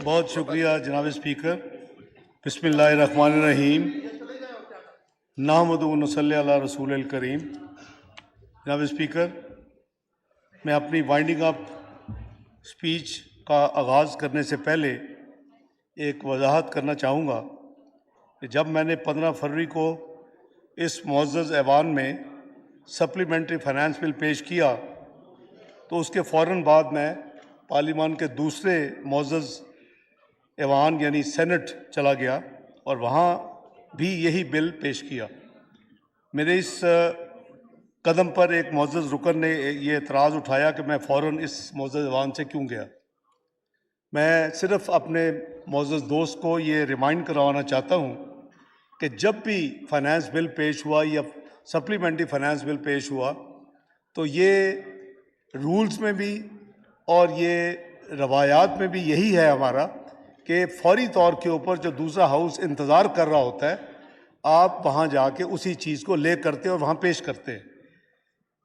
बहुत शुक्रिया जनाब स्पीकर। बिस्मिल्लाहिर्रहमानिर्रहीम। नहमदुहु व नसल्ली अला रसूलिल करीम। जनाब स्पीकर, मैं अपनी वाइंडिंग अप स्पीच का आगाज़ करने से पहले एक वजाहत करना चाहूँगा कि जब मैंने 15 फरवरी को इस मुअज़्ज़ज़ ऐवान में सप्लीमेंट्री फाइनेंस बिल पेश किया तो उसके फ़ौरन बाद मैं पार्लिमान के दूसरे मुअज़्ज़ज़ ऐवान यानी सेनेट चला गया और वहाँ भी यही बिल पेश किया। मेरे इस कदम पर एक मुअज़्ज़ज़ रुकन ने ये एतराज़ उठाया कि मैं फ़ौरन इस मुअज़्ज़ज़ ऐवान से क्यों गया। मैं सिर्फ़ अपने मुअज़्ज़ज़ दोस्त को ये रिमाइंड करवाना चाहता हूँ कि जब भी फाइनेंस बिल पेश हुआ या सप्लीमेंट्री फाइनेंस बिल पेश हुआ तो ये रूल्स में भी और ये रवायात में भी यही है हमारा कि फौरी तौर के ऊपर जो दूसरा हाउस इंतज़ार कर रहा होता है आप वहाँ जाके उसी चीज़ को ले करते और वहाँ पेश करते हैं।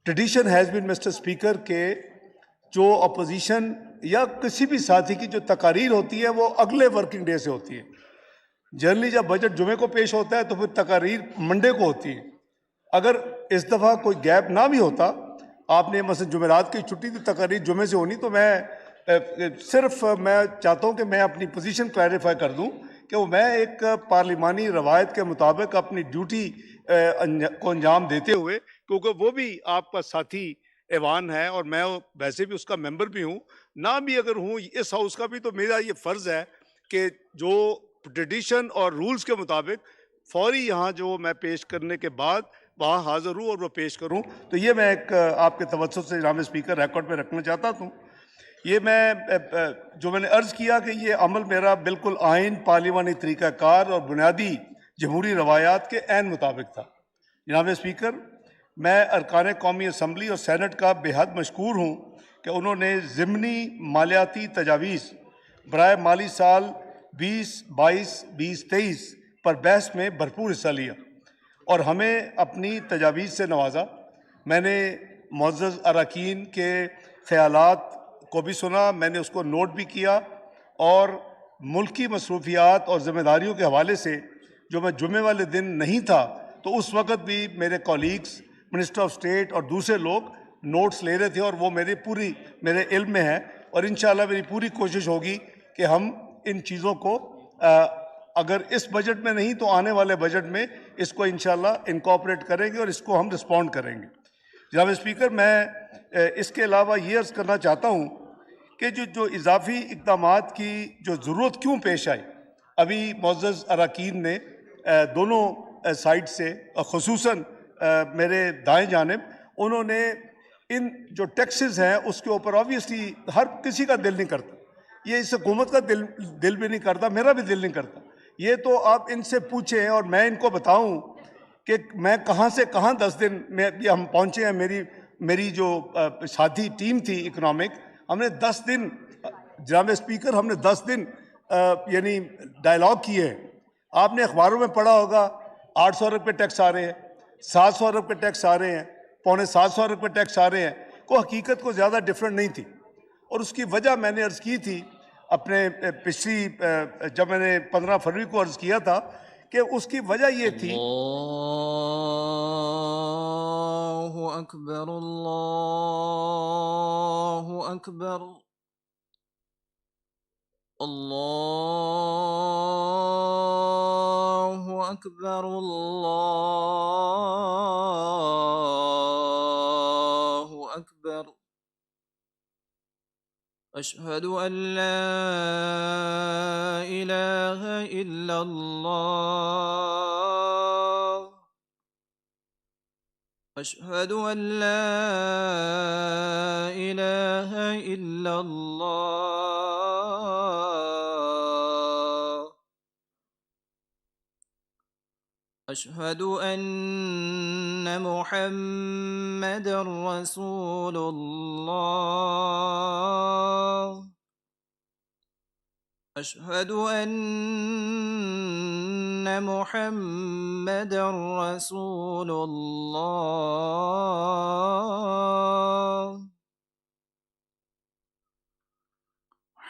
Tradition has been Mister Speaker के जो अपोजिशन या किसी भी साथी की जो तकारीर होती है वो अगले वर्किंग डे से होती है। जनरली जब बजट जुमे को पेश होता है तो फिर तकारीर मंडे को होती है। अगर इस दफ़ा कोई गैप ना भी होता, आपने मसलन जुमेरात की छुट्टी थी, तकारीर जुमे से होनी, तो मैं सिर्फ मैं चाहता हूँ कि मैं अपनी पोजीशन क्लैरिफाई कर दूँ कि वो मैं एक पार्लिमानी रवायत के मुताबिक अपनी ड्यूटी को अंजाम देते हुए, क्योंकि वो भी आपका साथी ऐवान है और मैं वैसे भी उसका मेंबर भी हूँ, ना भी अगर हूँ इस हाउस का भी, तो मेरा ये फ़र्ज़ है कि जो ट्रेडिशन और रूल्स के मुताबिक फौरी यहाँ जो मैं पेश करने के बाद वहाँ हाज़िर हूँ और वो पेश करूँ। तो ये मैं एक आपके तवज्जुह से जनाब स्पीकर रिकॉर्ड में रखना चाहता हूँ। ये मैं जो मैंने अर्ज़ किया कि ये अमल मेरा बिल्कुल आइन, पार्लिमानी तरीक़ाकार और बुनियादी जमहूरी रवायात के ऐन मुताबिक था। जनाब स्पीकर, मैं अरकान कौमी असम्बली और सैनेट का बेहद मशकूर हूँ कि उन्होंने ज़िमनी मालियाती तजावीज़ बराए माली साल 2022-2023 पर बहस में भरपूर हिस्सा लिया और हमें अपनी तजावीज़ से नवाजा। मैंने मुअज़्ज़ज़ अरकान के ख़यालात को भी सुना, मैंने उसको नोट भी किया और मुल्की मसरूफियात और ज़िम्मेदारियों के हवाले से जो मैं जुमे वाले दिन नहीं था तो उस वक़्त भी मेरे कॉलीग्स, मिनिस्टर ऑफ स्टेट और दूसरे लोग नोट्स ले रहे थे और वो मेरे इल्म में है और इंशाअल्लाह मेरी पूरी कोशिश होगी कि हम इन चीज़ों को अगर इस बजट में नहीं तो आने वाले बजट में इसको इंशाअल्लाह इनकॉर्पोरेट करेंगे और इसको हम रिस्पॉन्ड करेंगे। जनाब स्पीकर, मैं इसके अलावा ये अर्ज़ करना चाहता हूँ कि जो इजाफी इक़दामात की जो ज़रूरत क्यों पेश आई, अभी मुअज़्ज़ज़ अरकान ने दोनों साइड से ख़ुसूसन मेरे दाएं जानिब उन्होंने इन जो टैक्सेस हैं उसके ऊपर ऑब्वियसली हर किसी का दिल नहीं करता, ये इस हुकूमत का दिल भी नहीं करता, मेरा भी दिल नहीं करता। ये तो आप इनसे पूछें और मैं इनको बताऊं कि मैं कहाँ से कहाँ 10 दिन में हम पहुँचे हैं। मेरी जो साथी टीम थी इकोनॉमिक, हमने 10 दिन जनाब स्पीकर, हमने 10 दिन यानी डायलॉग किए हैं। आपने अखबारों में पढ़ा होगा 800 रुपये टैक्स आ रहे हैं, 700 रुपये टैक्स आ रहे हैं, पौने 700 रुपये टैक्स आ रहे हैं, को हकीकत को ज़्यादा डिफरेंट नहीं थी। और उसकी वजह मैंने अर्ज़ की थी अपने पिछली जब मैंने 15 फरवरी को अर्ज़ किया था कि उसकी वजह ये थी। अल्लाहु अकबर, अल्लाहु अकबर, अल्लाहु अकबर, अल्लाहु अकबर। अशहदु अन ला इलाहा इल्लल्लाह, अशहदु अन ला इलाहा इल्लल्लाह, अशहदु अन्न मुहम्मदर रसूलुल्लाह, अशहदु अन्न मुहम्मदर रसूलुल्लाह।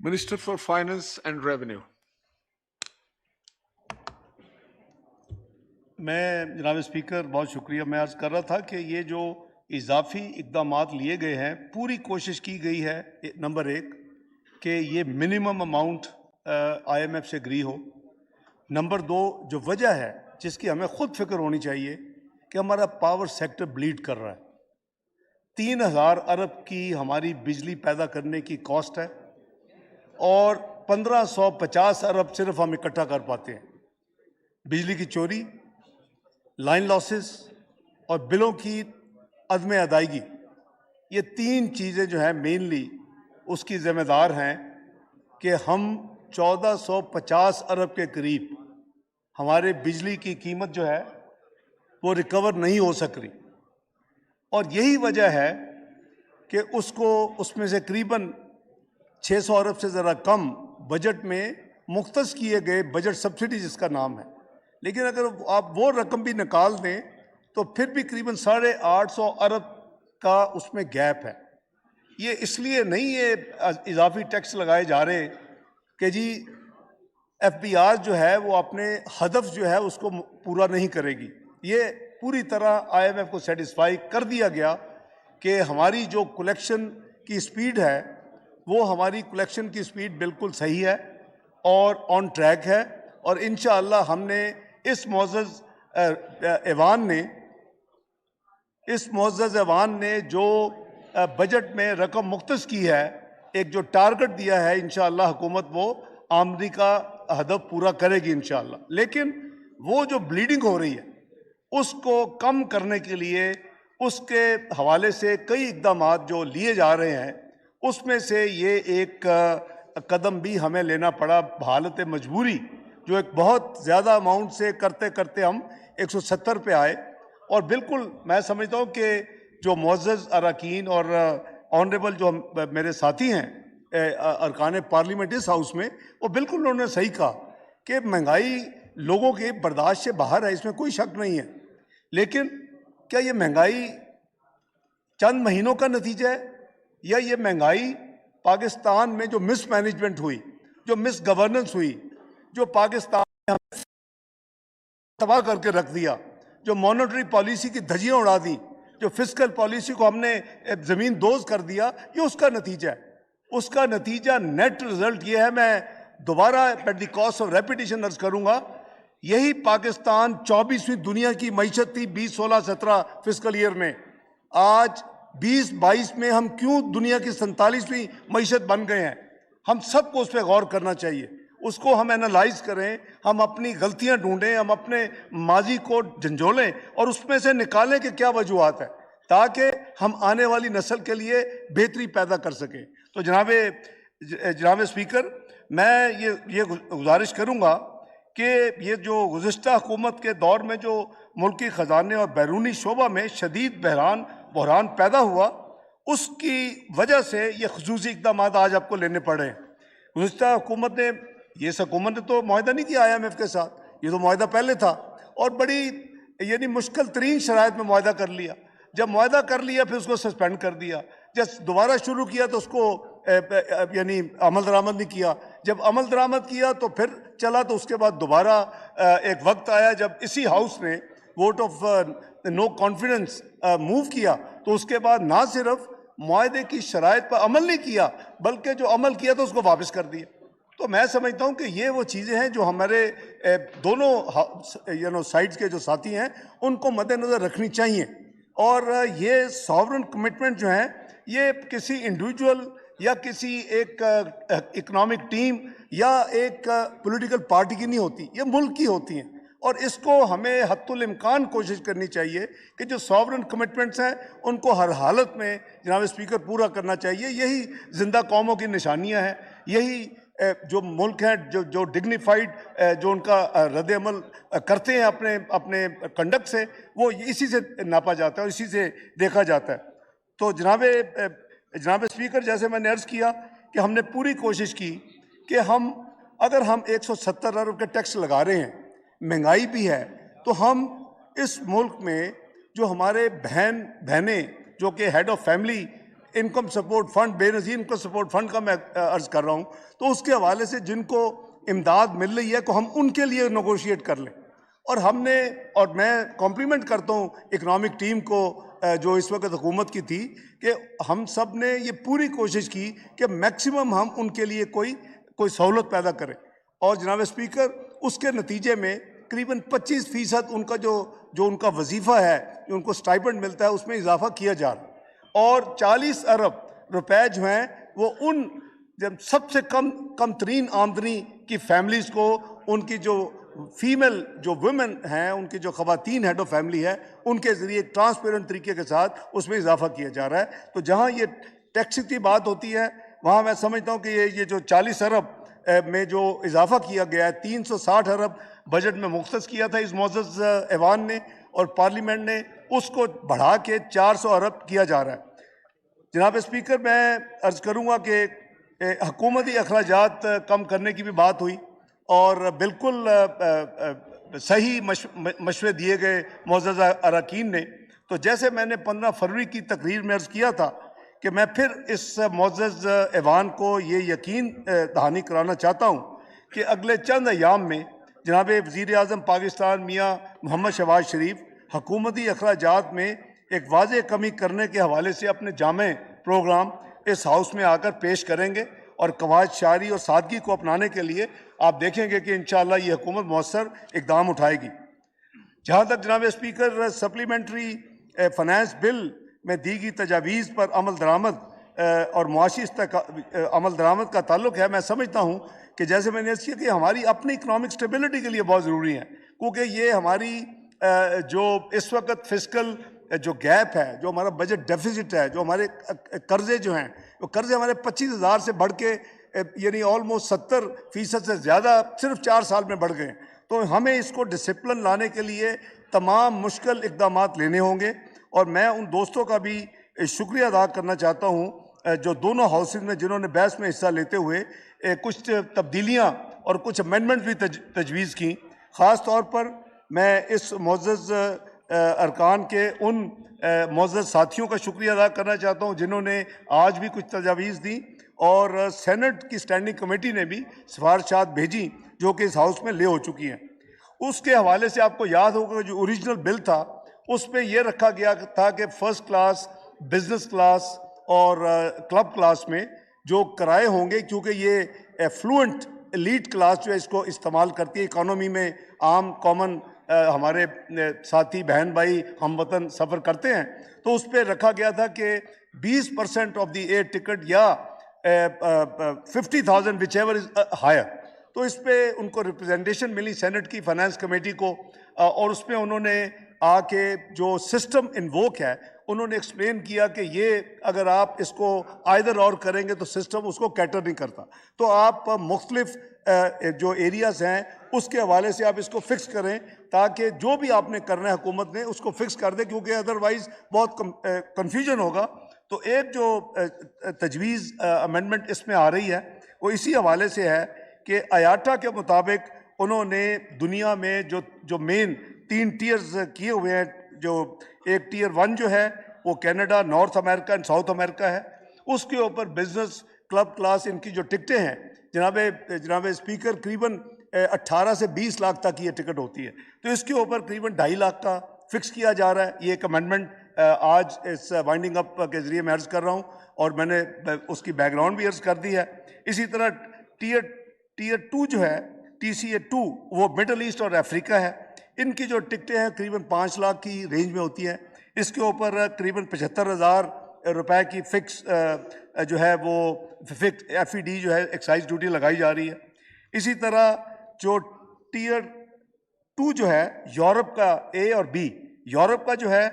Minister for Finance and Revenue. मैं जनाब स्पीकर बहुत शुक्रिया। मैं अर्ज़ कर रहा था कि ये जो इजाफी इक़दामात लिए गए हैं, पूरी कोशिश की गई है नंबर एक कि ये मिनिमम अमाउंट IMF से एग्री हो। नंबर दो, जो वजह है जिसकी हमें ख़ुद फिक्र होनी चाहिए कि हमारा पावर सेक्टर ब्लीड कर रहा है। 3000 अरब की हमारी बिजली पैदा करने की कॉस्ट है और 1550 अरब सिर्फ हम इकट्ठा कर पाते हैं। बिजली की चोरी, लाइन लॉसेस और बिलों की अदम अदायगी, ये तीन चीज़ें जो हैं मेनली उसकी ज़िम्मेदार हैं कि हम 1450 अरब के करीब हमारे बिजली की कीमत जो है वो रिकवर नहीं हो सक रही। और यही वजह है कि उसमें से करीबन 600 अरब से ज़रा कम बजट में मुख्तस किए गए बजट सब्सिडी जिसका नाम है। लेकिन अगर आप वो रकम भी निकाल दें तो फिर भी करीबन 850 अरब का उसमें गैप है। ये इसलिए नहीं ये इजाफी टैक्स लगाए जा रहे कि जी FBR जो है वो अपने हदफ जो है उसको पूरा नहीं करेगी। ये पूरी तरह IMF को सेटिस्फाई कर दिया गया कि हमारी जो कलेक्शन की स्पीड है वो हमारी कलेक्शन की स्पीड बिल्कुल सही है और ऑन ट्रैक है। और इंशाअल्लाह हमने इस मुअज़्ज़ज़ ऐवान ने जो बजट में रकम मुख्तस की है, एक जो टारगेट दिया है, इंशाअल्लाह हुकूमत वो आमदनी का हदफ पूरा करेगी इंशाअल्लाह। लेकिन वो जो ब्लीडिंग हो रही है उसको कम करने के लिए उसके हवाले से कई इक़दामात जो लिए जा रहे हैं, उसमें से ये एक कदम भी हमें लेना पड़ा हालत मजबूरी, जो एक बहुत ज़्यादा अमाउंट से करते करते हम 170 पे आए। और बिल्कुल मैं समझता हूँ कि जो मुअज़्ज़ज़ अरकान और ऑनरेबल जो मेरे साथी हैं अरकान पार्लियामेंट इस हाउस में, वो बिल्कुल उन्होंने सही कहा कि महंगाई लोगों के बर्दाश्त से बाहर है, इसमें कोई शक नहीं है। लेकिन क्या ये महंगाई चंद महीनों का नतीजा है या ये महंगाई पाकिस्तान में जो मिसमैनेजमेंट हुई, जो मिस गवर्नेंस हुई, जो पाकिस्तान ने हमें तबाह करके रख दिया, जो मॉनेटरी पॉलिसी की धज्जियां उड़ा दी, जो फिस्कल पॉलिसी को हमने ज़मीन दोज कर दिया, ये उसका नतीजा है। उसका नतीजा नेट रिजल्ट ये है, मैं दोबारा at the cost of repetition अर्ज करूंगा, यही पाकिस्तान 24वीं दुनिया की मईशत थी 2016-17 फिस्कल ईयर में। आज 2022 में हम क्यों दुनिया की 47वीं मईशत बन गए हैं? हम सबको उस पर गौर करना चाहिए, उसको हम एनालाइज करें, हम अपनी गलतियां ढूंढें, हम अपने माजी को झंझोलें और उसमें से निकालें कि क्या वजूहात है, ताकि हम आने वाली नस्ल के लिए बेहतरी पैदा कर सकें। तो जनाब स्पीकर, मैं ये गुजारिश करूंगा कि ये जो गुज़िश्ता हुकूमत के दौर में जो मुल्की ख़जाने और बैरूनी शोबा में शदीद बहरान पैदा हुआ, उसकी वजह से ये ख़ुसूसी इक़दाम आज आपको लेने पड़े। गुज़िश्ता हुकूमत ने, ये हुकूमत ने तो मुआहदा नहीं किया IMF के साथ, ये तो मुआहदा पहले था और बड़ी यानी मुश्किल तरीन शराइत में मुआहदा कर लिया। जब मुआहदा कर लिया फिर उसको सस्पेंड कर दिया, जब दोबारा शुरू किया तो उसको यानी अमल दरामद नहीं किया, जब अमल दरामद किया तो फिर चला, तो उसके बाद दोबारा एक वक्त आया जब इसी हाउस ने vote of no confidence move किया, तो उसके बाद ना सिर्फ मुआहदे की शराइत पर अमल नहीं किया बल्कि जो अमल किया तो उसको वापस कर दिया। तो मैं समझता हूं कि ये वो चीज़ें हैं जो हमारे दोनों साइड्स के जो साथी हैं उनको मद्देनज़र रखनी चाहिए। और ये सॉवरन कमिटमेंट जो है ये किसी इंडिविजुअल या किसी एक इकोनॉमिक टीम या एक पॉलिटिकल पार्टी की नहीं होती, ये मुल्क की होती हैं। और इसको हमें हत्तुल इम्कान कोशिश करनी चाहिए कि जो सॉवरन कमिटमेंट्स हैं उनको हर हालत में जनाब स्पीकर पूरा करना चाहिए। यही जिंदा कौमों की निशानियां हैं, यही जो मुल्क हैं जो डिग्निफाइड जो उनका रद्द अमल करते हैं अपने अपने कंडक्ट से, वो इसी से नापा जाता है और इसी से देखा जाता है। तो जनाब स्पीकर, जैसे मैंने अर्ज़ किया कि हमने पूरी कोशिश की कि अगर हम 170 अरब के टैक्स लगा रहे हैं, महंगाई भी है, तो हम इस मुल्क में जो हमारे बहनें जो कि head of family income support fund, Benazir income support fund का मैं अर्ज़ कर रहा हूँ, तो उसके हवाले से जिनको इमदाद मिल रही है को हम उनके लिए नेगोशिएट कर लें। और मैं कॉम्प्लीमेंट करता हूँ इकनॉमिक टीम को जो इस वक्त हुकूमत की थी कि हम सब ने ये पूरी कोशिश की कि मैक्सिमम हम उनके लिए कोई सहूलत पैदा करें। और जनाब स्पीकर, उसके नतीजे में करीबन 25% उनका जो उनका वजीफ़ा है, जो उनको स्टाइपेंड मिलता है, उसमें इजाफा किया जा रहा है। और 40 अरब रुपए जो हैं वो उन जब सबसे कम तरीन आमदनी की फैमिलीज़ को, उनकी जो फीमेल जो वुमेन हैं, उनकी जो ख़वातीन हेड ऑफ फैमिली है, उनके ज़रिए ट्रांसपेरेंट तरीके के साथ उसमें इजाफा किया जा रहा है। तो जहाँ ये टैक्स की बात होती है वहाँ मैं समझता हूँ कि ये जो 40 अरब में जो इजाफा किया गया है, 360 अरब बजट में मुख्तस किया था इस मोअज़्ज़ज़ ऐवान ने और पार्लियामेंट ने, उसको बढ़ा के 400 अरब किया जा रहा है। जनाब स्पीकर, मैं अर्ज़ करूँगा कि हुकूमती अखराजात कम करने की भी बात हुई और बिल्कुल सही मशवरे दिए गए मुअज़्ज़ज़ अरकान ने। तो जैसे मैंने 15 फरवरी की तकरीर में अर्ज़ किया था कि मैं फिर इस मुअज़्ज़ज़ ऐवान को ये यकीन दहानी कराना चाहता हूँ कि अगले चंद अयाम में जनाब वज़ीर आज़म पाकिस्तान मियाँ मोहम्मद शहबाज शरीफ हुकूमती अखराजात में एक वाज़ेह कमी करने के हवाले से अपने जामे प्रोग्राम इस हाउस में आकर पेश करेंगे और कवायद शारी और सादगी को अपनाने के लिए आप देखेंगे कि इंशाअल्लाह ये हुकूमत मौसर इकदाम उठाएगी। जहाँ तक जनाब स्पीकर सप्लीमेंट्री फाइनेंस बिल में दी गई तजावीज़ पर अमल दरामद और मुआशी अमल दरामद का ताल्लुक है, मैं समझता हूँ कि जैसे मैंने किया कि हमारी अपनी इकनॉमिक स्टेबिलिटी के लिए बहुत ज़रूरी है, क्योंकि ये हमारी जो इस वक्त फिस्कल जो गैप है, जो हमारा बजट डेफिसिट है, जो हमारे कर्जे जो हैं, वो कर्जे हमारे 25,000 से बढ़ के यानी ऑलमोस्ट 70% से ज़्यादा सिर्फ 4 साल में बढ़ गए। तो हमें इसको डिसिप्लिन लाने के लिए तमाम मुश्किल इक़दाम लेने होंगे। और मैं उन दोस्तों का भी शुक्रिया अदा करना चाहता हूँ जो दोनों हाउसेज में जिन्होंने बहस में हिस्सा लेते हुए कुछ तब्दीलियाँ और कुछ अमेंडमेंट भी तजवीज़ की। ख़ास तौर पर मैं इस मुअज़्ज़ज़ अरकान के उन मुअज़्ज़ज़ साथियों का शुक्रिया अदा करना चाहता हूँ जिन्होंने आज भी कुछ तजावीज़ दी और सेनेट की स्टैंडिंग कमेटी ने भी सिफारिशात भेजी जो कि इस हाउस में ले हो चुकी हैं। उसके हवाले से आपको याद होगा जो ओरिजिनल बिल था उस पर यह रखा गया था कि फ़र्स्ट क्लास, बिजनेस क्लास और क्लब क्लास में जो किराए होंगे, क्योंकि ये एफ्लुएंट एलीट क्लास जो है इसको इस्तेमाल करती है इकॉनमी में, आम कॉमन हमारे साथी बहन भाई हम वतन सफ़र करते हैं, तो उस पर रखा गया था कि 20% ऑफ द एयर टिकट या 50,000 विच एवर इज हायर। तो इस पर उनको रिप्रेजेंटेशन मिली सेनेट की फाइनेंस कमेटी को और उसमें उन्होंने आके जो सिस्टम इन्वोक है उन्होंने एक्सप्लेन किया कि ये अगर आप इसको आइदर और करेंगे तो सिस्टम उसको कैटर नहीं करता, तो आप मुख्तलिफ जो एरियाज़ हैं उसके हवाले से आप इसको फिक्स करें ताकि जो भी आपने करना है हुकूमत ने उसको फिक्स कर दे, क्योंकि अदरवाइज़ बहुत कन्फ्यूजन होगा। तो एक जो तजवीज़ अमेंडमेंट इसमें आ रही है वो इसी हवाले से है कि आयाटा के मुताबिक उन्होंने दुनिया में जो मेन 3 टीयर्स किए हुए हैं, जो एक टीयर 1 जो है वो Canada, north America and south America है, उसके ऊपर बिजनेस क्लब क्लास इनकी जो टिकटें हैं जनाब स्पीकर करीबन 18 से 20 लाख तक ये टिकट होती है, तो इसके ऊपर करीबन 2.5 लाख का फिक्स किया जा रहा है। ये एक अमेंडमेंट आज इस वाइंडिंग अप के ज़रिए मैं अर्ज़ कर रहा हूँ और मैंने उसकी बैकग्राउंड भी अर्ज़ कर दी है। इसी तरह टीयर टियर 2 जो है TCA2 वो मिडल ईस्ट और अफ्रीका है। इनकी जो टिकटें हैं करीबन 5 लाख की रेंज में होती हैं। इसके ऊपर करीबन 75,000 रुपए की फिक्स जो है वो फिक्स FED जो है एक्साइज ड्यूटी लगाई जा रही है। इसी तरह जो टियर 2 जो है यूरोप का A और B, यूरोप का जो है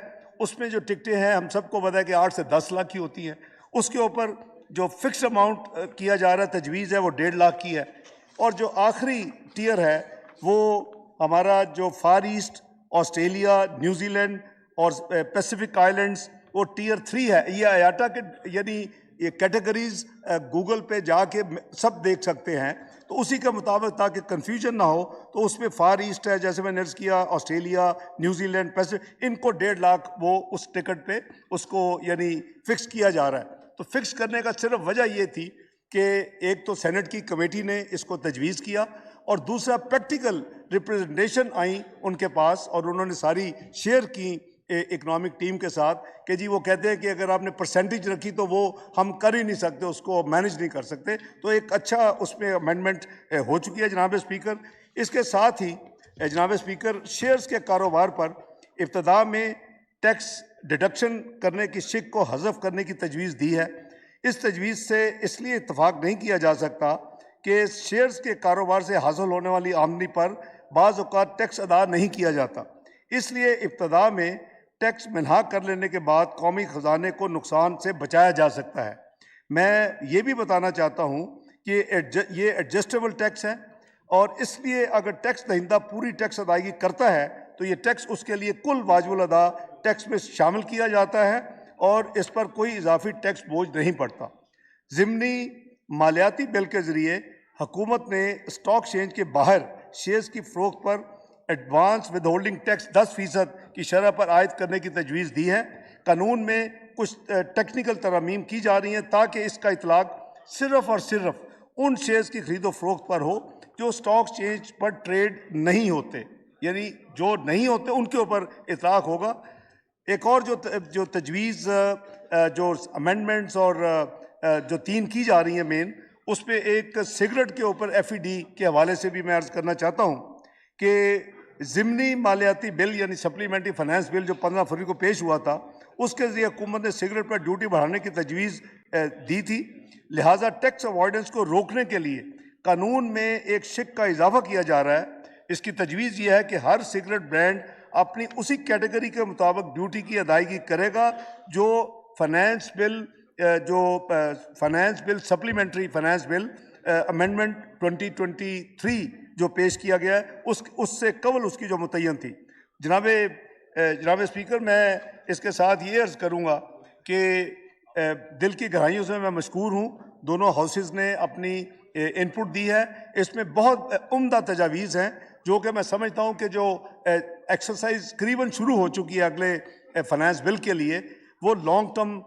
उसमें जो टिकटें हैं हम सबको पता है कि 8 से 10 लाख की होती हैं। उसके ऊपर जो फिक्स अमाउंट किया जा रहा है तजवीज़ है वो 1.5 लाख की है। और जो आखिरी टियर है वो हमारा जो फार ईस्ट, ऑस्ट्रेलिया, न्यूजीलैंड और पैसिफिक आइलैंड्स वो टियर 3 है। ये आयाटा के यानी ये कैटेगरीज गूगल पे जाके सब देख सकते हैं, तो उसी के मुताबिक ताकि कन्फ्यूजन ना हो तो उसमें फार ईस्ट है जैसे मैंने अर्ज़ किया, ऑस्ट्रेलिया, न्यूजीलैंड, पैसिफिक, इनको 1.5 लाख वो उस टिकट पे उसको यानी फिक्स किया जा रहा है। तो फिक्स करने का सिर्फ वजह ये थी कि एक तो सेनेट की कमेटी ने इसको तजवीज़ किया और दूसरा प्रैक्टिकल रिप्रेजेंटेशन आई उनके पास और उन्होंने सारी शेयर की इकोनॉमिक टीम के साथ कि जी वो कहते हैं कि अगर आपने परसेंटेज रखी तो वो हम कर ही नहीं सकते, उसको मैनेज नहीं कर सकते। तो एक अच्छा उसमें अमेंडमेंट हो चुकी है जनाब स्पीकर। इसके साथ ही जनाब स्पीकर शेयर्स के कारोबार पर इब्तदा में टैक्स डिडक्शन करने की शिक को हज़फ करने की तजवीज़ दी है। इस तजवीज़ से इसलिए इत्तफाक नहीं किया जा सकता कि शेयर्स के कारोबार से हासिल होने वाली आमदनी पर बाज़ औक़ात टैक्स अदा नहीं किया जाता, इसलिए इब्तदा में टैक्स मिन्हा कर लेने के बाद कौमी ख़जाने को नुकसान से बचाया जा सकता है। मैं ये भी बताना चाहता हूँ कि ये एडजस्टेबल टैक्स है और इसलिए अगर टैक्स दहिंदा पूरी टैक्स अदायगी करता है तो ये टैक्स उसके लिए कुल वाजिबुल अदा टैक्स में शामिल किया जाता है और इस पर कोई इजाफी टैक्स बोझ नहीं पड़ता। ज़िमनी मालियाती बिल के ज़रिए हुकूमत ने स्टॉक एक्सचेंज के बाहर शेयर्स की फ़रोख्त पर एडवांस विद होल्डिंग टैक्स 10% की शरह पर आयद करने की तजवीज़ दी है। कानून में कुछ टेक्निकल तरमीम की जा रही हैं ताकि इसका इतलाक सिर्फ़ और सिर्फ उन शेयर्स की खरीदो फरोख्त पर हो जो स्टॉक एक्सचेंज पर ट्रेड नहीं होते, यानी जो नहीं होते उनके ऊपर इतलाक होगा। एक और जो तजवीज़ जो अमेंडमेंट्स और जो 3 की जा रही हैं मेन, उस पर एक सिगरेट के ऊपर FED के हवाले से भी मैं अर्ज़ करना चाहता हूँ कि ज़िमनी मालियाती बिल यानी सप्लीमेंट्री फाइनेंस बिल जो 15 फरवरी को पेश हुआ था, उसके ज़रिए हुकूमत ने सिगरेट पर ड्यूटी बढ़ाने की तजवीज़ दी थी। लिहाजा टैक्स अवॉइडेंस को रोकने के लिए कानून में एक शिक का इजाफा किया जा रहा है। इसकी तजवीज़ यह है कि हर सिगरेट ब्रांड अपनी उसी कैटेगरी के मुताबिक ड्यूटी की अदायगी करेगा जो finance bill supplementary finance bill amendment 2023 जो पेश किया गया है उससे कबल उसकी जो मुतय्यन थी। जनाब स्पीकर, मैं इसके साथ ये अर्ज़ करूँगा कि दिल की गहराइयों से मैं मशकूर हूँ, दोनों हाउसेस ने अपनी इनपुट दी है। इसमें बहुत उम्दा तजावीज़ हैं जो कि मैं समझता हूँ कि जो एक्सरसाइज करीबन शुरू हो चुकी है अगले फाइनेंस बिल के लिए, वो लॉन्ग टर्म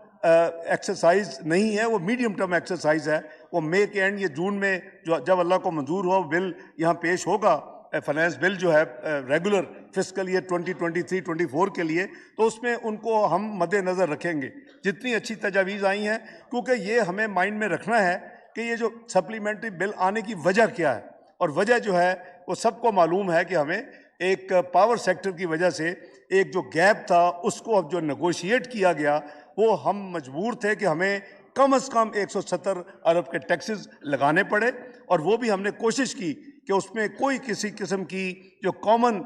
एक्सरसाइज नहीं है, वो मीडियम टर्म एक्सरसाइज है। वो मई के एंड या जून में जो जब अल्लाह को मंजूर हुआ बिल यहाँ पेश होगा, फाइनेंस बिल जो है रेगुलर फिस्कल ईयर 2023-24 के लिए, तो उसमें उनको हम मद्देनज़र रखेंगे। जितनी अच्छी तजावीज़ आई हैं, क्योंकि ये हमें माइंड में रखना है कि ये जो सप्लीमेंट्री बिल आने की वजह क्या है, और वजह जो है वो सबको मालूम है कि हमें एक पावर सेक्टर की वजह से एक जो गैप था उसको अब जो नेगोशिएट किया गया, वो हम मजबूर थे कि हमें कम से कम 170 अरब के टैक्सेस लगाने पड़े, और वो भी हमने कोशिश की कि उसमें कोई किसी किस्म की जो कॉमन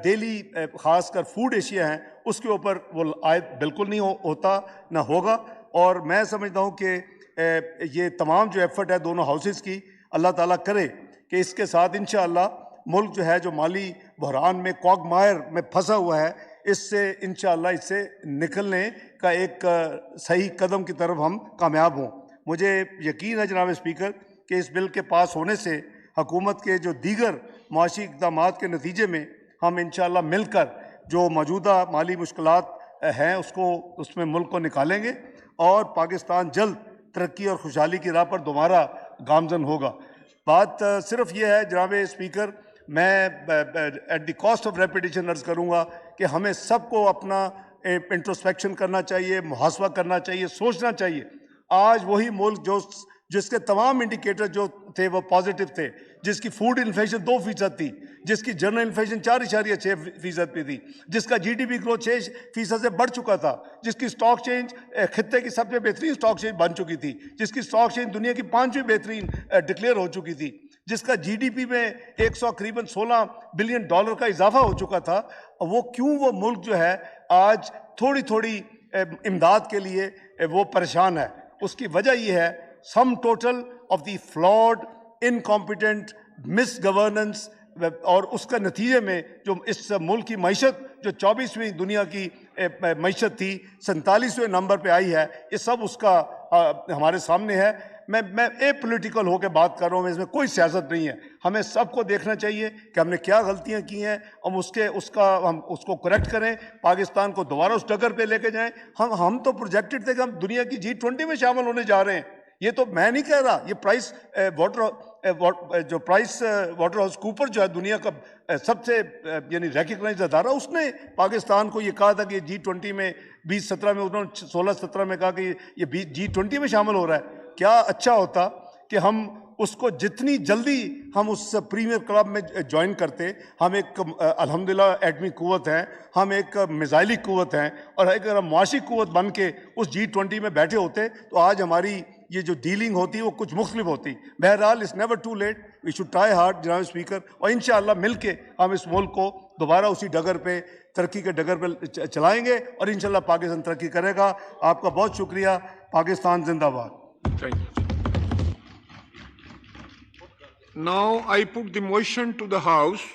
डेली ख़ासकर फूड एशिया हैं उसके ऊपर वो आयत बिल्कुल नहीं होता ना होगा। और मैं समझता हूँ कि ये तमाम जो एफर्ट है दोनों हाउसेस की, अल्लाह ताला करे कि इसके साथ इंशाअल्लाह मुल्क जो है जो माली बहरान में क्वागमायर में फंसा हुआ है, इससे इंशाअल्लाह इससे निकलने का एक सही कदम की तरफ हम कामयाब हों। मुझे यकीन है जनाब स्पीकर कि इस बिल के पास होने से हुकूमत के जो दीगर माशी इक़दामात के नतीजे में हम इंशाअल्लाह मिलकर जो मौजूदा माली मुश्किलात हैं उसमें मुल्क को निकालेंगे और पाकिस्तान जल्द तरक्की और खुशहाली की राह पर दोबारा गामजन होगा। बात सिर्फ ये है जनाब स्पीकर, मैं at the cost of repetition अर्ज़ करूँगा कि हमें सबको अपना इंट्रोस्पेक्शन करना चाहिए, मुहासबा करना चाहिए, सोचना चाहिए। आज वही मुल्क जो जिसके तमाम इंडिकेटर जो थे वो पॉजिटिव थे, जिसकी फूड इन्फ्लेशन 2% थी, जिसकी जनरल इन्फ्लेशन 4.6% पे थी, जिसका जीडीपी ग्रोथ 6% से बढ़ चुका था, जिसकी स्टॉक चेंज खित्ते की सबसे बेहतरीन स्टॉक चेंज बन चुकी थी, जिसकी स्टॉक चेंज दुनिया की 5वीं बेहतरीन डिक्लेयर हो चुकी थी, जिसका जीडीपी में 100 करीबन $16 बिलियन का इजाफा हो चुका था, वो क्यों वो मुल्क जो है आज थोड़ी थोड़ी इमदाद के लिए वो परेशान है? उसकी वजह ये है sum total of the flawed, incompetent, miss governance, और उसका नतीजे में जो इस मुल्क की मईशत जो 24वीं दुनिया की मईशत थी 47वें नंबर पे आई है, ये सब उसका हमारे सामने है। मैं एपॉलिटिकल होकर बात कर रहा हूँ, इसमें कोई सियासत नहीं है। हमें सबको देखना चाहिए कि हमने क्या गलतियाँ की हैं, हम उसको करेक्ट करें, पाकिस्तान को दोबारा उस डगर पे लेके जाएं। हम तो प्रोजेक्टेड थे कि हम दुनिया की G20 में शामिल होने जा रहे हैं। ये तो मैं नहीं कह रहा, ये प्राइस वाटर हाउस कूपर जो है दुनिया का सबसे यानी रिकग्नाइज अदारा, उसने पाकिस्तान को ये कहा था कि G20 में 2017 में, उन्होंने 16-17 में कहा कि ये G20 में शामिल हो रहा है। क्या अच्छा होता कि हम उसको जितनी जल्दी हम उस प्रीमियर क्लब में ज्वाइन करते। हम एक अल्हम्दुलिल्लाह एटमी कुव्वत हैं, हम एक मिसाइली कुव्वत हैं, और अगर हम मुआशी कुव्वत बन के उस G20 में बैठे होते तो आज हमारी ये जो डीलिंग होती वो कुछ मुख्तलिफ होती। बहरहाल it's never too late, we should try hard जनाब स्पीकर, और इंशाअल्लाह मिल के हम इस मुल्क को दोबारा उसी डगर पे, तरक्की के डगर पे चलाएंगे, और इंशाअल्लाह पाकिस्तान तरक्की करेगा। आपका बहुत शुक्रिया। पाकिस्तान जिंदाबाद। Thank you. Now I put the motion to the House